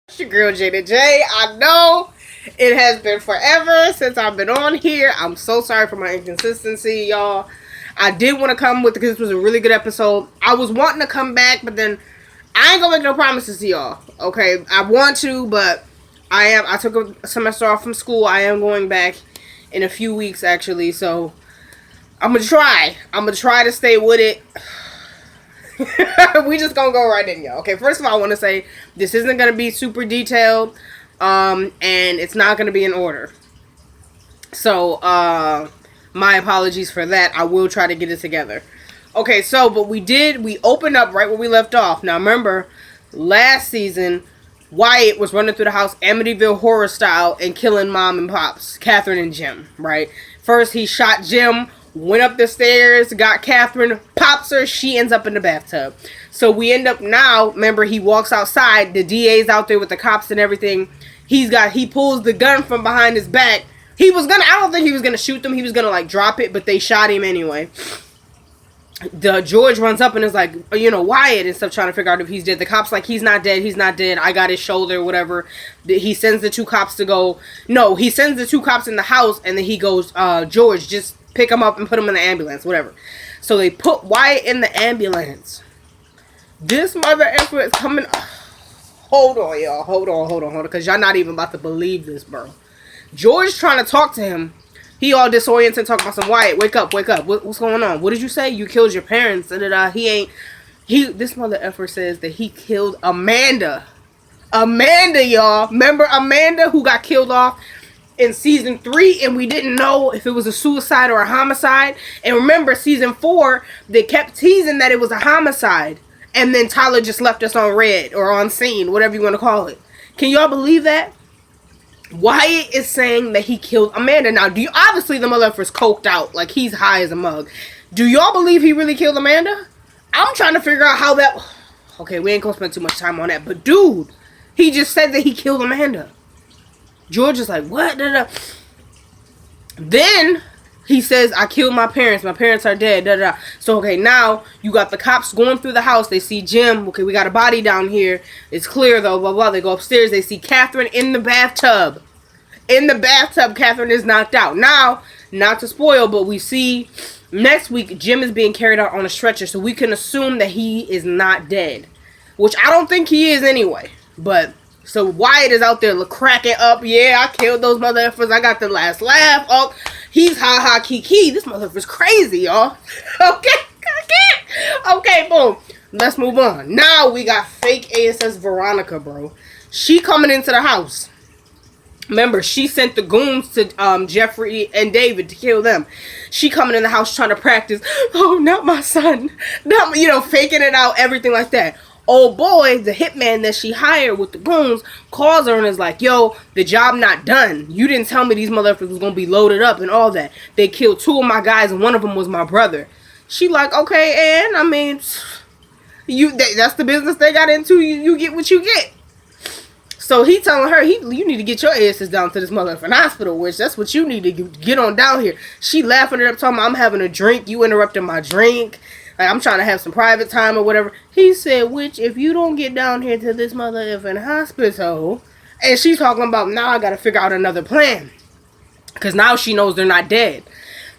It's your girl Jada J. I know it has been forever since I've been on here. I'm so sorry for my inconsistency, y'all. I did want to come with because this was a really good episode. I was wanting to come back, but then I ain't gonna make no promises to y'all. Okay, I want to, but I took a semester off from school. I am going back in a few weeks actually, so I'm gonna try. I'm gonna try to stay with it. We just gonna go right in, y'all. Okay, first of all, I want to say this isn't gonna be super detailed, and it's not gonna be in order. So, my apologies for that. I will try to get it together. Okay, so but we opened up right where we left off. Now remember, last season, Wyatt was running through the house Amityville horror style and killing mom and pops, Catherine and Jim. Right. First he shot Jim. Went up the stairs, got Catherine, pops her, she ends up in the bathtub. So we end up now, remember he walks outside, the DA's out there with the cops and everything. He pulls the gun from behind his back. I don't think he was gonna shoot them, he was gonna like drop it, but they shot him anyway. The George runs up and is like, Wyatt and stuff, trying to figure out if he's dead. The cop's like, he's not dead, I got his shoulder, whatever. He sends the two cops to go, no, he sends the two cops in the house, and then he goes, George, just pick him up and put him in the ambulance, whatever. So they put Wyatt in the ambulance. This mother effer is coming. Hold on, y'all. Hold on. Because y'all not even about to believe this, bro. George trying to talk to him. He all disoriented, talking about some Wyatt. Wake up. What's going on? What did you say? You killed your parents. This mother effer says that he killed Amanda. Amanda, y'all. Remember Amanda who got killed off in season 3, and we didn't know if it was a suicide or a homicide. And remember, season 4, they kept teasing that it was a homicide, and then Tyler just left us on red or on scene, whatever you want to call it. Can y'all believe that? Wyatt is saying that he killed Amanda. Now, obviously the motherfucker's coked out, like he's high as a mug. Do y'all believe he really killed Amanda? I'm trying to figure out how that. Okay, we ain't gonna spend too much time on that, but dude, he just said that he killed Amanda. George is like, what? Da, da. Then he says, I killed my parents. My parents are dead. Da, da. So, okay, now you got the cops going through the house. They see Jim. Okay, we got a body down here. It's clear, though. Blah, blah. They go upstairs. They see Catherine in the bathtub. In the bathtub, Catherine is knocked out. Now, not to spoil, but we see next week Jim is being carried out on a stretcher. So we can assume that he is not dead. Which I don't think he is anyway. But so Wyatt is out there cracking up. Yeah, I killed those mother effers. I got the last laugh. Oh, he's ha kiki. This motherfucker's crazy, y'all. Okay, boom. Let's move on. Now we got fake ASS Veronica, bro. She coming into the house. Remember, she sent the goons to Jeffrey and David to kill them. She coming in the house trying to practice. Oh, not my son. Faking it out, everything like that. Old boy, the hitman that she hired with the goons, calls her and is like, yo, the job not done. You didn't tell me these motherfuckers was going to be loaded up and all that. They killed 2 of my guys and one of them was my brother. She like, okay, and I mean, that's the business they got into. You get what you get. So he telling her, you need to get your asses down to this motherfucking hospital, which that's what you need to get on down here. She laughing it up, talking about, I'm having a drink. You interrupted my drink. Like, I'm trying to have some private time or whatever. He said, which, if you don't get down here to this motherfucking hospital, and she's talking about, now I gotta figure out another plan. Because now she knows they're not dead.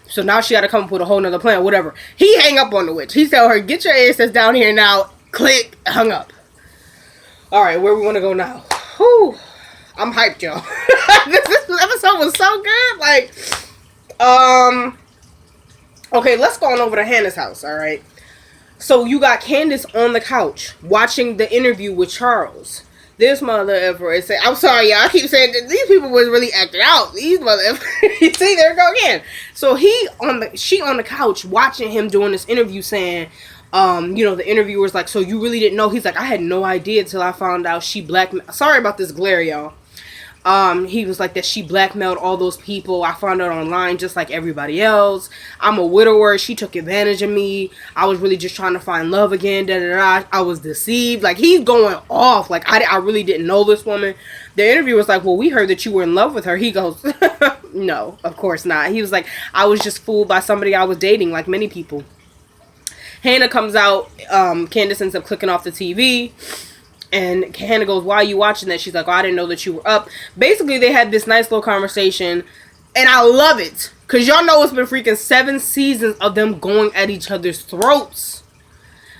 So now she gotta come up with a whole nother plan, whatever. He hang up on the witch. He tell her, get your asses down here now. Click, hung up. Alright, where we want to go now? Whew. I'm hyped, y'all. this episode was so good. Okay, let's go on over to Hannah's house, alright? So you got Candace on the couch watching the interview with Charles. This mother ever is saying, I'm sorry, y'all, I keep saying that these people was really acting out. These mother ever. See, there we go again. So she on the couch watching him doing this interview saying, the interviewer's like, so you really didn't know? He's like, I had no idea till I found out she blackmailed. Sorry about this glare, y'all. He was like that she blackmailed all those people. I found out online just like everybody else. I'm a widower. She took advantage of me. I was really just trying to find love again. Da, da, da. I was deceived. Like, he's going off. Like, I really didn't know this woman. The interviewer was like, well, we heard that you were in love with her. He goes, no, of course not. He was like, I was just fooled by somebody I was dating, like many people. Hannah comes out. Candace ends up clicking off the TV. And Hannah goes, why are you watching that? She's like, oh, I didn't know that you were up. Basically, they had this nice little conversation. And I love it. Because y'all know it's been freaking 7 seasons of them going at each other's throats.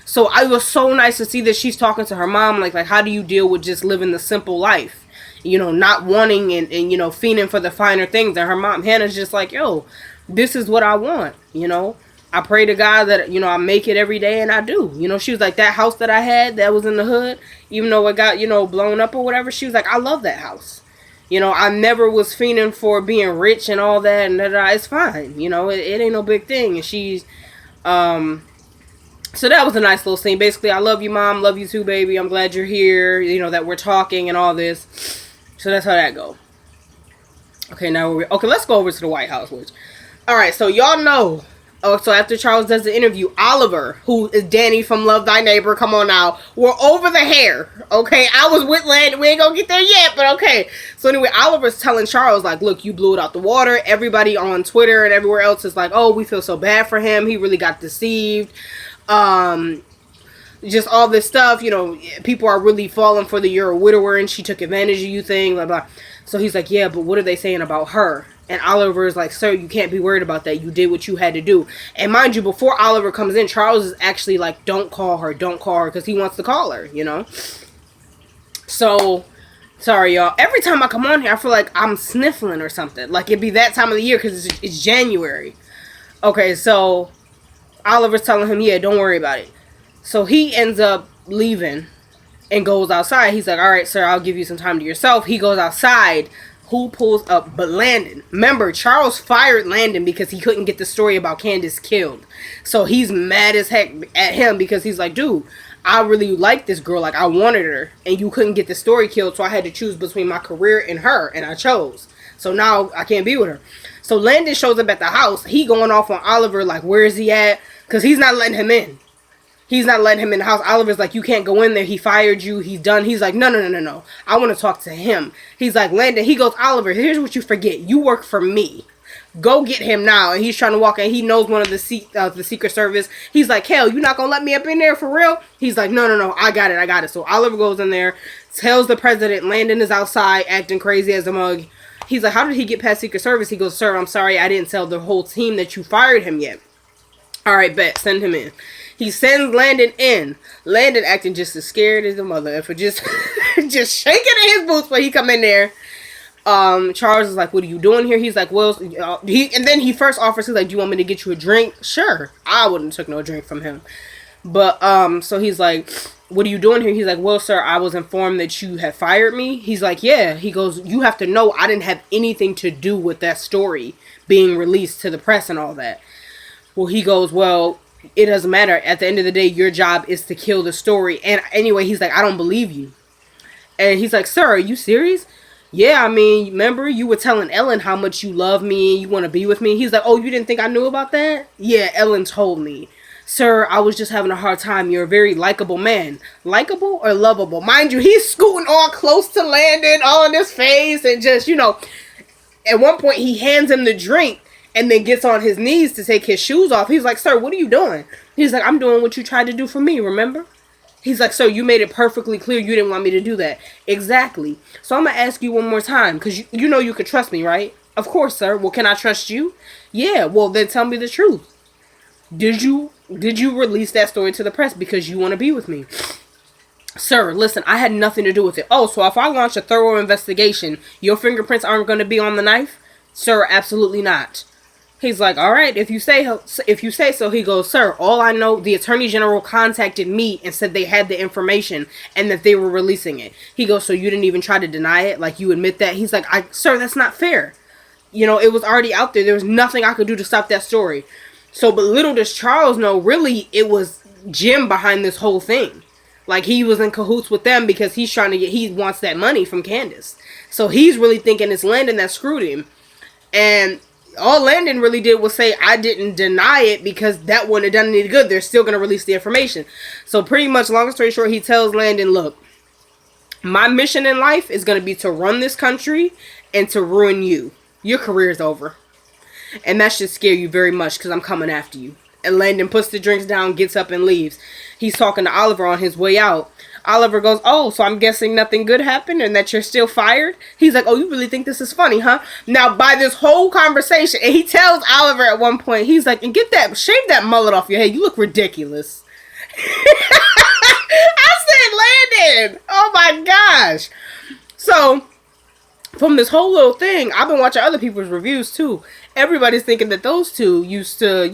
So it was so nice to see that she's talking to her mom. Like how do you deal with just living the simple life? You know, not wanting and you know, fiending for the finer things. And her mom, Hannah's just like, yo, this is what I want, you know. I pray to God that, you know, I make it every day, and I do. You know, she was like, that house that I had that was in the hood, even though it got, you know, blown up or whatever, she was like, I love that house. You know, I never was fiending for being rich and all that, and it's fine. You know, it ain't no big thing. And she's, so that was a nice little scene. Basically, I love you, Mom. Love you too, baby. I'm glad you're here. You know, that we're talking and all this. So that's how that go. Okay, now let's go over to the White House, which, all right, so y'all know. Oh, so after Charles does the interview, Oliver, who is Danny from Love Thy Neighbor, come on now, we're over the hair, okay? I was with Land, we ain't gonna get there yet, but okay. So anyway, Oliver's telling Charles, like, look, you blew it out the water. Everybody on Twitter and everywhere else is like, oh, we feel so bad for him. He really got deceived. Just all this stuff, you know, people are really falling for the you're a widower and she took advantage of you thing, blah, blah. So he's like, yeah, but what are they saying about her? And Oliver is like, sir, you can't be worried about that. You did what you had to do. And mind you, before Oliver comes in, Charles is actually like, don't call her, because he wants to call her, you know? So, sorry, y'all. Every time I come on here, I feel like I'm sniffling or something. Like, it'd be that time of the year because it's January. Okay, so Oliver's telling him, yeah, don't worry about it. So he ends up leaving and goes outside. He's like, all right, sir, I'll give you some time to yourself. He goes outside. Who pulls up but Landon? Remember, Charles fired Landon because he couldn't get the story about Candace killed. So he's mad as heck at him because he's like, dude, I really like this girl. Like, I wanted her. And you couldn't get the story killed. So I had to choose between my career and her. And I chose. So now I can't be with her. So Landon shows up at the house. He going off on Oliver like, where is he at? Because he's not letting him in. He's not letting him in the house. Oliver's like, you can't go in there. He fired you. He's done. He's like, no. I want to talk to him. He's like, Landon. He goes, Oliver, here's what you forget. You work for me. Go get him now. And he's trying to walk in. He knows one of the Secret Service. He's like, hell, you not going to let me up in there for real? He's like, no. I got it. So Oliver goes in there, tells the president Landon is outside acting crazy as a mug. He's like, how did he get past Secret Service? He goes, sir, I'm sorry. I didn't tell the whole team that you fired him yet. All right, bet. Send him in. He sends Landon in. Landon acting just as scared as the mother for just just shaking in his boots when he come in there. Charles is like, what are you doing here? He's like, well, and then he first offers, he's like, do you want me to get you a drink? Sure. I wouldn't have took no drink from him. But, so he's like, what are you doing here? He's like, well, sir, I was informed that you had fired me. He's like, yeah. He goes, you have to know I didn't have anything to do with that story being released to the press and all that. Well, he goes, well, it doesn't matter. At the end of the day, your job is to kill the story. And anyway, he's like, I don't believe you. And he's like, sir, are you serious? Yeah, I mean, remember you were telling Ellen how much you love me and you want to be with me. He's like, oh, you didn't think I knew about that? Yeah, Ellen told me. Sir, I was just having a hard time. You're a very likable man. Likable or lovable? Mind you, he's scooting all close to Landon, all in his face, and just, you know, at one point he hands him the drink. And then gets on his knees to take his shoes off. He's like, sir, what are you doing? He's like, I'm doing what you tried to do for me, remember? He's like, sir, you made it perfectly clear you didn't want me to do that. Exactly. So I'm going to ask you one more time. Because you know you could trust me, right? Of course, sir. Well, can I trust you? Yeah. Well, then tell me the truth. Did you release that story to the press because you want to be with me? Sir, listen, I had nothing to do with it. Oh, so if I launch a thorough investigation, your fingerprints aren't going to be on the knife? Sir, absolutely not. He's like, all right, if you say so. He goes, sir, all I know, the Attorney General contacted me and said they had the information and that they were releasing it. He goes, so you didn't even try to deny it? Like, you admit that? He's like, sir, that's not fair. You know, it was already out there. There was nothing I could do to stop that story. So, but little does Charles know, really, it was Jim behind this whole thing. Like, he was in cahoots with them because he wants that money from Candace. So he's really thinking it's Landon that screwed him. And all Landon really did was say, I didn't deny it because that wouldn't have done any good. They're still going to release the information. So pretty much, long story short, he tells Landon, look, my mission in life is going to be to run this country and to ruin you. Your career's over. And that should scare you very much because I'm coming after you. And Landon puts the drinks down, gets up and leaves. He's talking to Oliver on his way out. Oliver goes, oh, so I'm guessing nothing good happened and that you're still fired? He's like, oh, you really think this is funny, huh? Now, by this whole conversation, and he tells Oliver at one point, he's like, and shave that mullet off your head. You look ridiculous. I said, Landon! Oh my gosh. So, from this whole little thing, I've been watching other people's reviews too. Everybody's thinking that those two used to,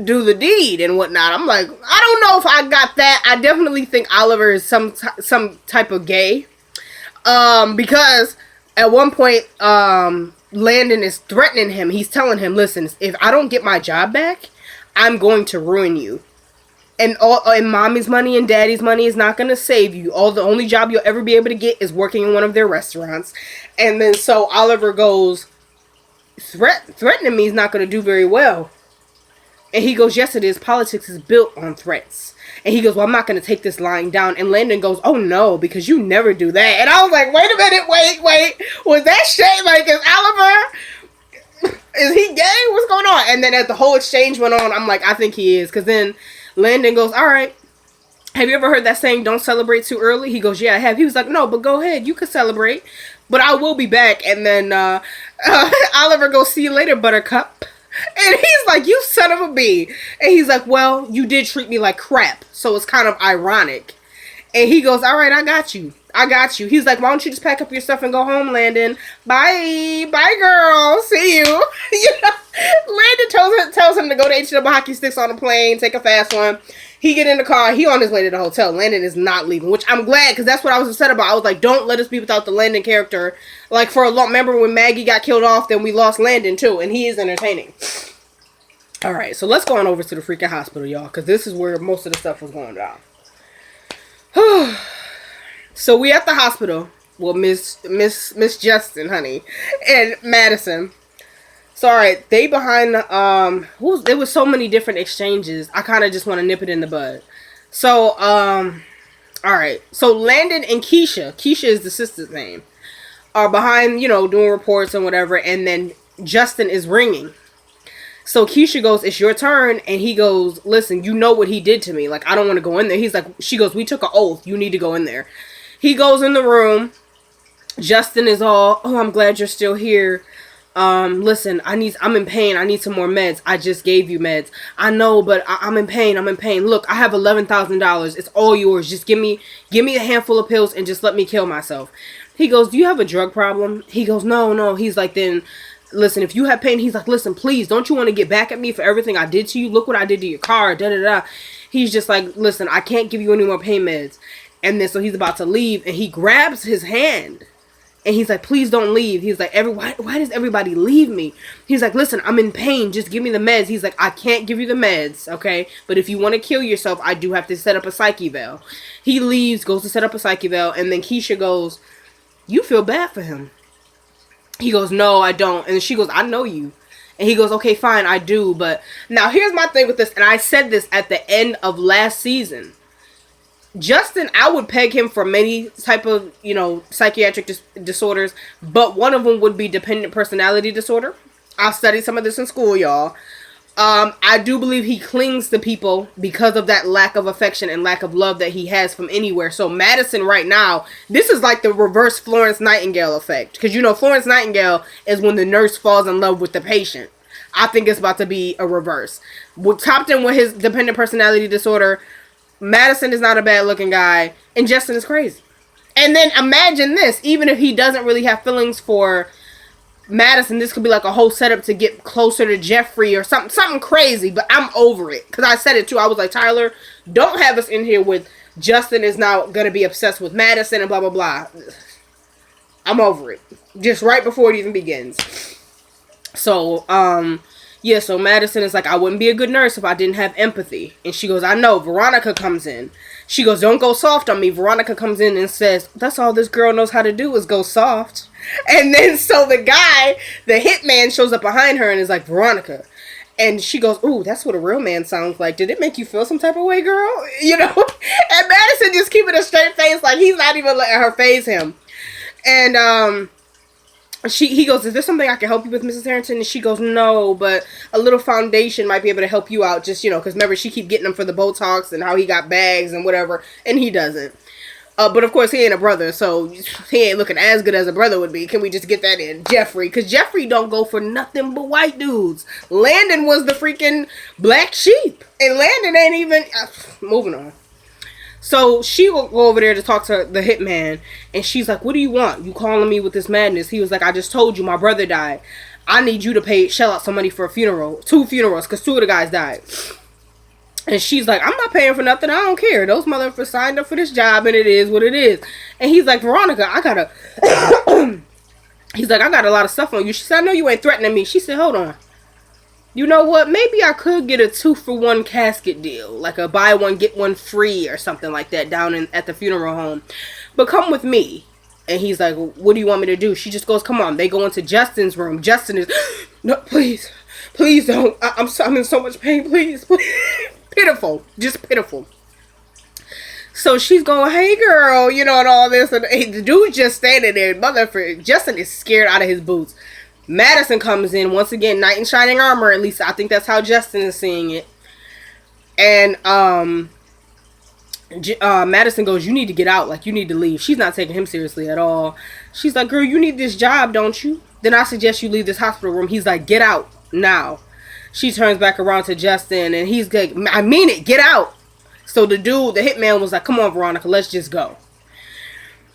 do the deed and whatnot. I'm like, I don't know if I got that. I definitely think Oliver is some type of gay. Because at one point, Landon is threatening him. He's telling him, listen, if I don't get my job back, I'm going to ruin you. And mommy's money and daddy's money is not going to save you. The only job you'll ever be able to get is working in one of their restaurants. And then so Oliver goes, threatening me is not going to do very well. And he goes, yes, it is. Politics is built on threats. And he goes, well, I'm not going to take this lying down. And Landon goes, oh, no, because you never do that. And I was like, wait a minute, wait. Was that shade? Like, is Oliver, is he gay? What's going on? And then as the whole exchange went on, I'm like, I think he is. Because then Landon goes, all right, have you ever heard that saying, don't celebrate too early? He goes, yeah, I have. He was like, no, but go ahead. You can celebrate. But I will be back. And then Oliver goes, see you later, Buttercup. And he's like, you son of a bee. And he's like, well, you did treat me like crap. So it's kind of ironic. And he goes, all right, I got you. He's like, why don't you just pack up your stuff and go home, Landon? Bye, girl. See you. Landon tells him to go to H-double hockey sticks on a plane, take a fast one. He get in the car. He on his way to the hotel. Landon is not leaving, which I'm glad, because that's what I was upset about. I was like, don't let us be without the Landon character. Like, for a long... Remember when Maggie got killed off, then we lost Landon, too, and he is entertaining. Alright, so let's go on over to the freaking hospital, y'all, because this is where most of the stuff was going down. So we at the hospital. Well, Miss Justin, honey, and Madison. So, alright, they behind the, there was so many different exchanges. I kind of just want to nip it in the bud. So, alright. So, Landon and Keisha is the sister's name, are behind, doing reports and whatever. And then Justin is ringing. So, Keisha goes, it's your turn. And he goes, listen, you know what he did to me. Like, I don't want to go in there. She goes, we took an oath. You need to go in there. He goes in the room. Justin is all, oh, I'm glad you're still here. Listen, I'm in pain. I need some more meds. I just gave you meds. I know, but I'm in pain. Look, I have $11,000. It's all yours. Just give me a handful of pills and just let me kill myself. He goes, do you have a drug problem? He goes, no. He's like, then listen, if you have pain, he's like, listen, please, don't you want to get back at me for everything I did to you? Look what I did to your car. He's just like, listen, I can't give you any more pain meds. And then so he's about to leave and he grabs his hand. And he's like, please don't leave. He's like, why does everybody leave me? He's like, listen, I'm in pain. Just give me the meds. He's like, I can't give you the meds, okay? But if you want to kill yourself, I do have to set up a psych eval. He leaves, goes to set up a psych eval, and then Keisha goes, you feel bad for him. He goes, no, I don't. And she goes, I know you. And he goes, okay, fine, I do. But now here's my thing with this, and I said this at the end of last season. Justin, I would peg him for many type of, psychiatric disorders, but one of them would be dependent personality disorder. I studied some of this in school, y'all. I do believe he clings to people because of that lack of affection and lack of love that he has from anywhere. So Madison right now, this is like the reverse Florence Nightingale effect. Because, Florence Nightingale is when the nurse falls in love with the patient. I think it's about to be a reverse. Topped in with his dependent personality disorder, Madison is not a bad looking guy, and Justin is crazy. And then imagine this, even if he doesn't really have feelings for Madison, this could be like a whole setup to get closer to Jeffrey or something crazy, but I'm over it. Because I said it too, I was like, Tyler, don't have us in here with Justin is now going to be obsessed with Madison and blah, blah, blah. I'm over it. Just right before it even begins. So, yeah, so Madison is like, I wouldn't be a good nurse if I didn't have empathy. And she goes, I know. Veronica comes in. She goes, don't go soft on me. Veronica comes in and says, that's all this girl knows how to do is go soft. And then so the guy, the hitman, shows up behind her and is like, Veronica. And she goes, ooh, that's what a real man sounds like. Did it make you feel some type of way, girl? And Madison just keeping a straight face, like he's not even letting her faze him. And he goes, is there something I can help you with, Mrs. Harrington? And she goes, no, but a little foundation might be able to help you out. Just, because remember, she keep getting him for the Botox and how he got bags and whatever, and he doesn't. But of course, he ain't a brother, so he ain't looking as good as a brother would be. Can we just get that in? Jeffrey. Because Jeffrey don't go for nothing but white dudes. Landon was the freaking black sheep. And Landon ain't even... moving on. So she will go over there to talk to the hitman, and she's like, what do you want? You calling me with this madness? He was like, I just told you my brother died. I need you to shell out some money for a funeral. 2 funerals, because 2 of the guys died. And she's like, I'm not paying for nothing. I don't care. Those motherfuckers signed up for this job, and it is what it is. And he's like, Veronica, I gotta... he's like, I got a lot of stuff on you. She said, I know you ain't threatening me. She said, hold on. You know what? Maybe I could get a 2-for-1 casket deal. Like a buy one, get one free or something like that down at the funeral home. But come with me. And he's like, what do you want me to do? She just goes, come on. They go into Justin's room. Justin is, no, please. Please don't. I'm in so much pain. Please. Pitiful. Just pitiful. So she's going, hey girl, and all this. And the dude's just standing there. Justin is scared out of his boots. Madison comes in, once again, knight in shining armor, at least I think that's how Justin is seeing it. And Madison goes, you need to get out, like you need to leave. She's not taking him seriously at all. She's like, girl, you need this job, don't you? Then I suggest you leave this hospital room. He's like, get out now. She turns back around to Justin, and he's like, I mean it, get out. So the hitman was like, come on, Veronica, let's just go.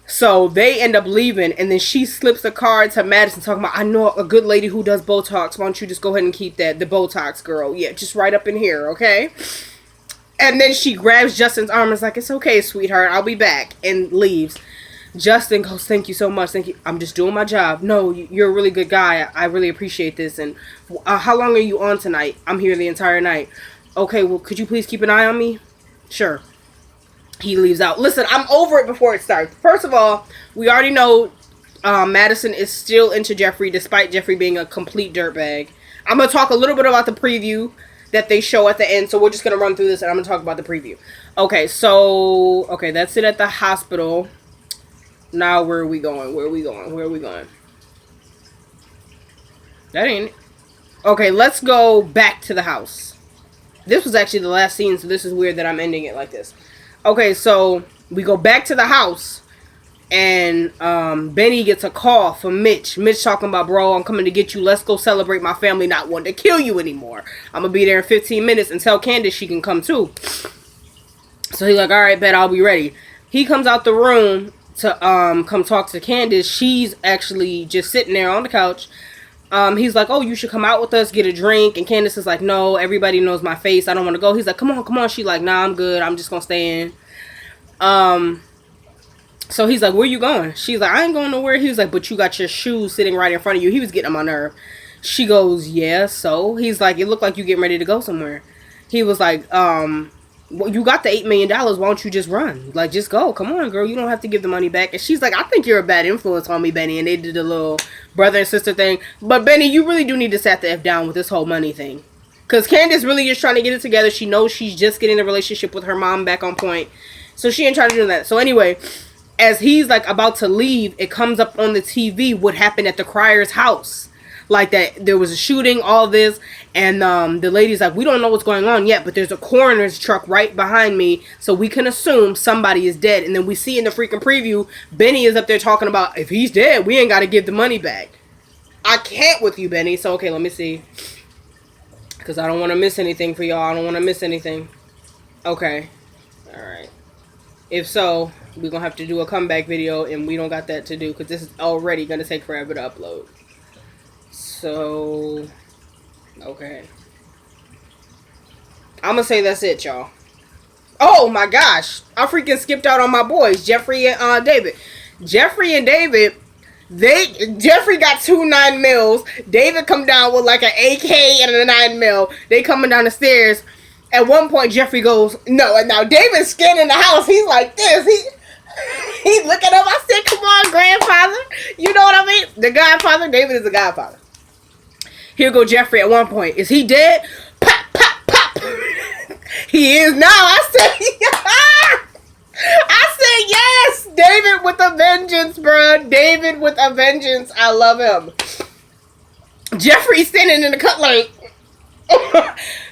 So they end up leaving, and then she slips a card to Madison talking about, I know a good lady who does Botox. Why don't you just go ahead and keep that? The Botox girl. Yeah, just right up in here, okay? And then she grabs Justin's arm and is like, it's okay, sweetheart. I'll be back. And leaves. Justin goes, thank you so much. Thank you. I'm just doing my job. No, you're a really good guy. I really appreciate this. And how long are you on tonight? I'm here the entire night. Okay, well, could you please keep an eye on me? Sure. He leaves out. Listen, I'm over it before it starts. First of all, we already know Madison is still into Jeffrey, despite Jeffrey being a complete dirtbag. I'm going to talk a little bit about the preview that they show at the end. So we're just going to run through this, and I'm going to talk about the preview. Okay, that's it at the hospital. Now, where are we going? That ain't it. Okay, let's go back to the house. This was actually the last scene, so this is weird that I'm ending it like this. Okay, so we go back to the house, and Benny gets a call from Mitch. Mitch talking about, bro, I'm coming to get you. Let's go celebrate my family not wanting to kill you anymore. I'm going to be there in 15 minutes and tell Candace she can come too. So he's like, all right, bet, I'll be ready. He comes out the room to come talk to Candace. She's actually just sitting there on the couch. He's like, oh, you should come out with us, get a drink. And Candace is like, no, everybody knows my face. I don't want to go. He's like, come on. She's like, nah, I'm good. I'm just going to stay in. So he's like, where you going? She's like, I ain't going nowhere. He was like, but you got your shoes sitting right in front of you. He was getting on my nerve. She goes, yeah, so? He's like, it looked like you getting ready to go somewhere. He was like, well, you got the $8 million. Why don't you just run? Like, just go. Come on, girl. You don't have to give the money back. And she's like, I think you're a bad influence on me, Benny. And they did a little brother and sister thing. But, Benny, you really do need to sat the F down with this whole money thing. Because Candace really is trying to get it together. She knows she's just getting the relationship with her mom back on point. So she ain't trying to do that. So, anyway, as he's, like, about to leave, it comes up on the TV what happened at the Cryer's house. Like that there was a shooting, all this, and the lady's like, we don't know what's going on yet, but there's a coroner's truck right behind me, so we can assume somebody is dead. And then we see in the freaking preview, Benny is up there talking about, if he's dead, we ain't got to give the money back. I can't with you, Benny. So, okay, let me see. Because I don't want to miss anything for y'all. I don't want to miss anything. Okay. Alright. If so, we're going to have to do a comeback video, and we don't got that to do, because this is already going to take forever to upload. So, okay. I'm going to say that's it, y'all. Oh, my gosh. I freaking skipped out on my boys, Jeffrey and David. Jeffrey and David, Jeffrey got 2 9mm. David come down with like an AK and a 9mm. They coming down the stairs. At one point, Jeffrey goes, no. And now David's scanning the house. He's like this. He's looking up. I said, come on, grandfather. You know what I mean? The godfather. David is the godfather. Here go Jeffrey at one point. Is he dead? Pop, pop, pop. He is now. I said, I said yes! David with a vengeance, bro. David with a vengeance. I love him. Jeffrey's standing in the cut like...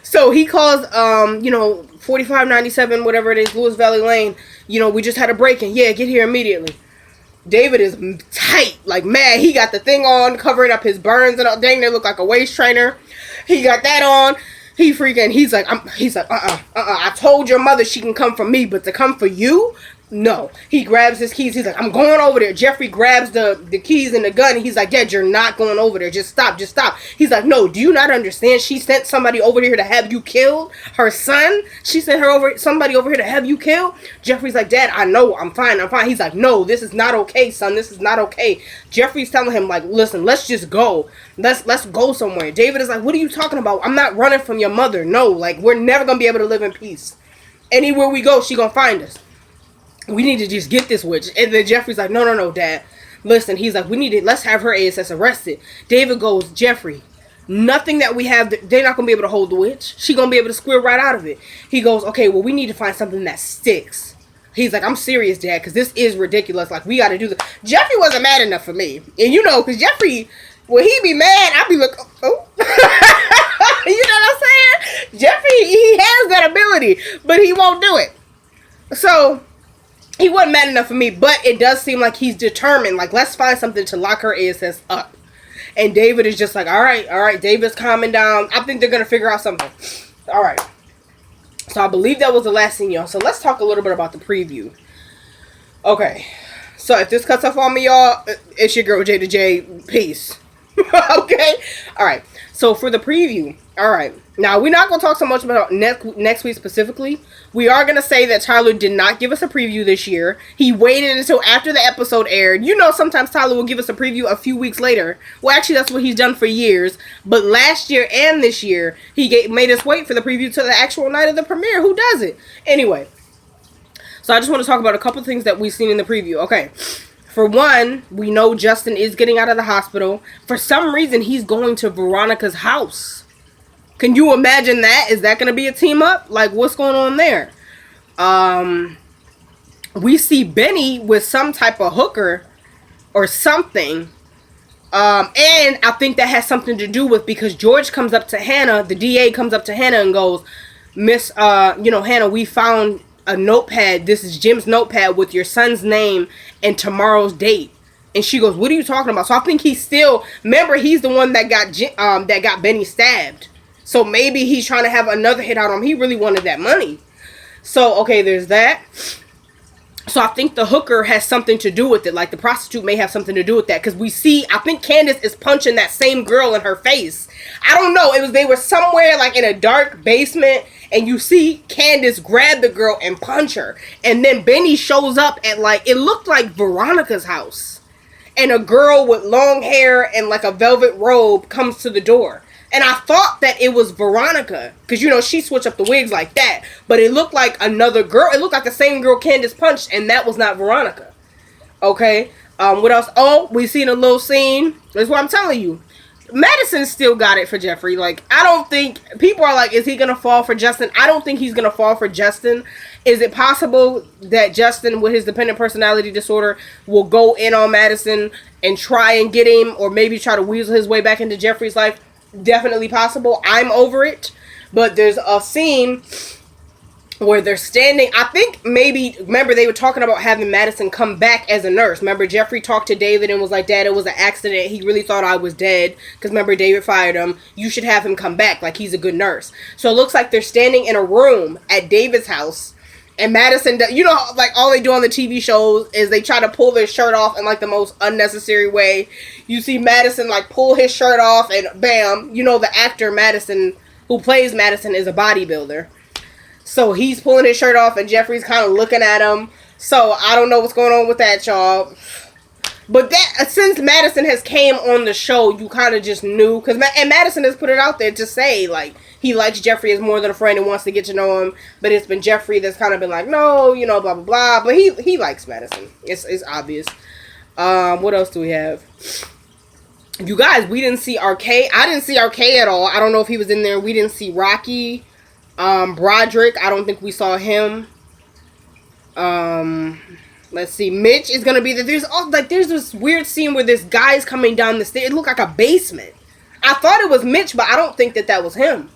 So he calls, 4597, whatever it is, Lewis Valley Lane. We just had a break-in. Yeah, get here immediately. David is tight, like mad. He got the thing on, covering up his burns and all. Dang, they look like a waist trainer. He got that on. He's like, I told your mother she can come for me, but to come for you? No. He grabs his keys. He's like, I'm going over there. Jeffrey grabs the keys and the gun. And he's like, Dad, you're not going over there. Just stop. He's like, no, do you not understand? She sent somebody over here to have you killed. Her son? She sent somebody over here to have you killed? Jeffrey's like, Dad, I know. I'm fine. He's like, no, this is not okay, son. This is not okay. Jeffrey's telling him, like, listen, let's just go. Let's go somewhere. David is like, what are you talking about? I'm not running from your mother. No, like, we're never going to be able to live in peace. Anywhere we go, she going to find us. We need to just get this witch. And then Jeffrey's like, no, Dad. Listen, he's like, let's have her ASS arrested. David goes, Jeffrey, nothing that we have, they're not going to be able to hold the witch. She's going to be able to squeal right out of it. He goes, okay, well, we need to find something that sticks. He's like, I'm serious, Dad, because this is ridiculous. Like, we got to do this. Jeffrey wasn't mad enough for me. And because Jeffrey, when he be mad, I'd be like, oh. You know what I'm saying? Jeffrey, he has that ability, but he won't do it. So... he wasn't mad enough for me, but it does seem like he's determined. Like, let's find something to lock her ASS up. And David is just like, all right. David's calming down. I think they're going to figure out something. All right. So I believe that was the last scene, y'all. So let's talk a little bit about the preview. Okay. So if this cuts off on me, y'all, it's your girl, J to J. Peace. Okay? All right. So for the preview, all right. Now, we're not going to talk so much about next week specifically. We are going to say that Tyler did not give us a preview this year. He waited until after the episode aired. Sometimes Tyler will give us a preview a few weeks later. Well, actually, that's what he's done for years. But last year and this year, he made us wait for the preview to the actual night of the premiere. Who does it? Anyway. So I just want to talk about a couple things that we've seen in the preview. Okay. For one, we know Justin is getting out of the hospital. For some reason, he's going to Veronica's house. Can you imagine that? Is that going to be a team up? Like, what's going on there? We see Benny with some type of hooker or something. And I think that has something to do with, because George comes up to Hannah, the DA comes up to Hannah and goes, Miss, Hannah, we found a notepad. This is Jim's notepad with your son's name and tomorrow's date. And she goes, what are you talking about? So I think he's the one that got Benny stabbed. So maybe he's trying to have another hit out on him. He really wanted that money. So, okay, there's that. So I think the hooker has something to do with it. Like, the prostitute may have something to do with that. Because I think Candace is punching that same girl in her face. I don't know. They were somewhere like in a dark basement. And you see Candace grab the girl and punch her. And then Benny shows up at it looked like Veronica's house. And a girl with long hair and like a velvet robe comes to the door. And I thought that it was Veronica. Because, she switched up the wigs like that. But it looked like another girl. It looked like the same girl Candace punched. And that was not Veronica. Okay. What else? Oh, we seen a little scene. That's what I'm telling you. Madison still got it for Jeffrey. Like, I don't think... people are like, is he going to fall for Justin? I don't think he's going to fall for Justin. Is it possible that Justin, with his dependent personality disorder, will go in on Madison and try and get him, or maybe try to weasel his way back into Jeffrey's life? Definitely possible. I'm over it. But there's a scene where they're standing. I think maybe, remember, they were talking about having Madison come back as a nurse. Remember, Jeffrey talked to David and was like, Dad, it was an accident. He really thought I was dead. Because remember, David fired him. You should have him come back. Like, he's a good nurse. So it looks like they're standing in a room at David's house. And Madison, like all they do on the TV shows is they try to pull their shirt off in like the most unnecessary way. You see Madison like pull his shirt off and bam, the actor Madison who plays Madison is a bodybuilder. So he's pulling his shirt off and Jeffrey's kind of looking at him. So I don't know what's going on with that, y'all. But that, since Madison has came on the show, you kind of just knew. And Madison has put it out there to say, like, he likes Jeffrey as more than a friend and wants to get to know him. But it's been Jeffrey that's kind of been like, no, blah, blah, blah. But he likes Madison. It's obvious. What else do we have? You guys, we didn't see RK. I didn't see RK at all. I don't know if he was in there. We didn't see Rocky. Broderick, I don't think we saw him. Let's see. Mitch is gonna be the there's this weird scene where this guy's coming down the stairs. It looked like a basement. I thought it was Mitch, but I don't think that was him.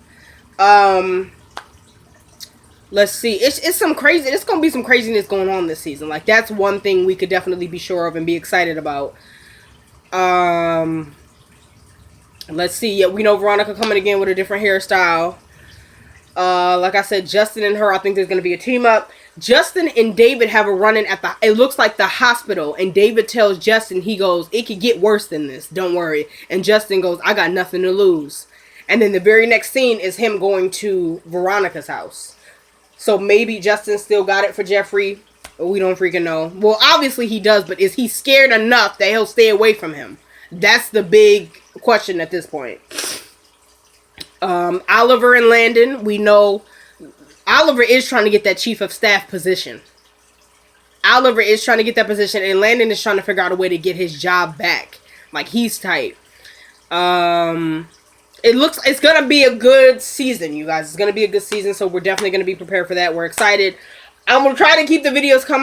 Let's see. It's some crazy. It's gonna be some craziness going on this season. Like, that's one thing we could definitely be sure of and be excited about. Let's see. Yeah, we know Veronica coming again with a different hairstyle. Like I said, Justin and her, I think there's going to be a team up. Justin and David have a run-in at it looks like the hospital. And David tells Justin, he goes, it could get worse than this. Don't worry. And Justin goes, I got nothing to lose. And then the very next scene is him going to Veronica's house. So maybe Justin still got it for Jeffrey. We don't freaking know. Well, obviously he does, but is he scared enough that he'll stay away from him? That's the big question at this point. Oliver and Landon, we know Oliver is trying to get that chief of staff position. Oliver is trying to get that position, and Landon is trying to figure out a way to get his job back. Like, he's tight. It's gonna be a good season, you guys. It's gonna be a good season, so we're definitely gonna be prepared for that. We're excited. I'm gonna try to keep the videos coming.